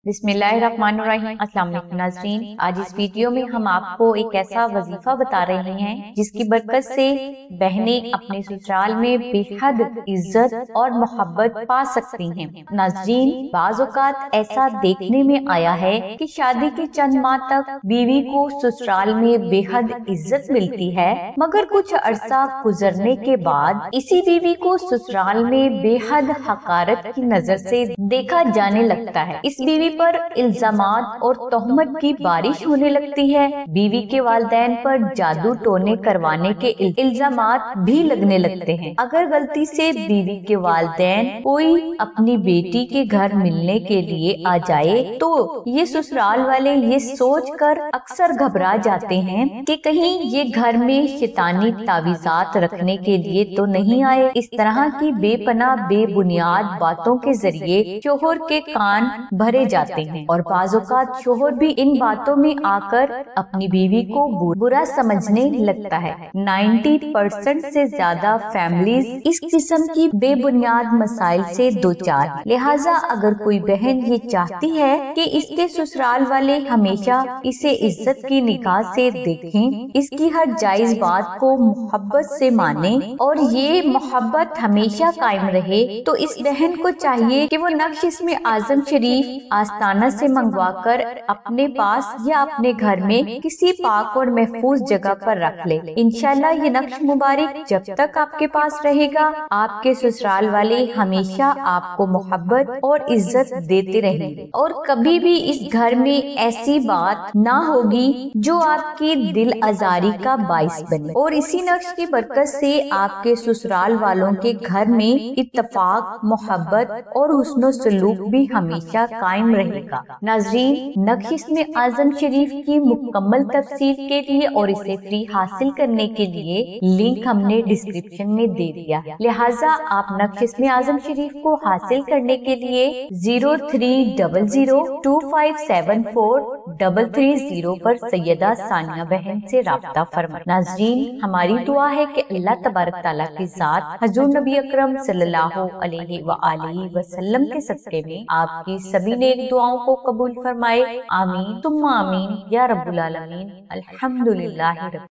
बिस्मिल्लाहिर्रहमानिर्रहीम। अस्सलाम वालेकुम नाज़रीन, आज इस वीडियो में हम आपको एक ऐसा वजीफा बता रहे हैं जिसकी बरकत से बहनें अपने ससुराल में बेहद इज्जत और मोहब्बत पा सकती हैं। नाज़रीन, बाज़ औक़ात ऐसा देखने में आया है कि शादी के चंद माह तक बीवी को ससुराल में बेहद इज्जत मिलती है, मगर कुछ अरसा गुजरने के बाद इसी बीवी को ससुराल में बेहद हकारत की नजर से देखा जाने लगता है। इस बीवी पर इल्जामात और तोहमत की बारिश होने लगती है। बीवी के वालिदैन पर जादू टोने करवाने के इल्जामात भी लगने लगते हैं। अगर गलती से बीवी के वालिदैन कोई अपनी बेटी के घर मिलने के लिए आ जाए तो ये ससुराल वाले ये सोच कर अक्सर घबरा जाते हैं कि कहीं ये घर में शैतानी तावीज़ात रखने के लिए तो नहीं आए। इस तरह की बेपनाह बेबुनियाद बातों के जरिए शोहर के कान भरे जाते हैं और बाज़ औक़ात शोहर भी इन बातों में आकर अपनी बीवी को बुरा समझने लगता है। 90% से ज्यादा फैमिलीज इस किस्म की बेबुनियाद मसाइल से दो चार हैं। लिहाजा अगर कोई बहन ये चाहती है कि इसके ससुराल वाले हमेशा इसे इज्जत की निगाह से देखें, इसकी हर जायज बात को मोहब्बत से माने और ये मोहब्बत हमेशा कायम रहे, तो इस बहन को चाहिए कि वो नक्श इसमें आजम शरीफ आस्ताना से मंगवाकर अपने पास या अपने घर में किसी पाक और महफूज जगह पर रख ले। इंशाल्लाह ये नक्श मुबारक जब तक आपके पास रहेगा, आपके ससुराल वाले हमेशा आपको मोहब्बत और इज्जत देते रहेंगे और कभी भी इस घर में ऐसी बात ना होगी जो आपकी दिल आजारी का बाइस बने। और इसी नक्श की बरकत से आपके ससुराल वालों के घर में इत्तफाक, मोहब्बत और हुस्न सलूक भी हमेशा कायम रहेगा। नाज़रीन, नक्श में आजम शरीफ की मुकम्मल तफसीर के लिए और इसे फ्री हासिल करने के लिए लिंक हमने डिस्क्रिप्शन में दे दिया है। लिहाजा आप नक्श में आजम शरीफ को हासिल करने के लिए 0300257433 पर सैयदा सानिया बहन से राब्ता फरमाएं। नाज़रीन, हमारी दुआ है कि अल्लाह तबारक तआला के साथ हजूर नबी अकरम सल्लल्लाहु अलैहि वसल्लम के सदक़े में आपकी सभी नेक दुआओं को कबूल फरमाए। आमीन तुम्मा आमीन या रब्बुल आलमीन। अल्हम्दुलिल्लाह।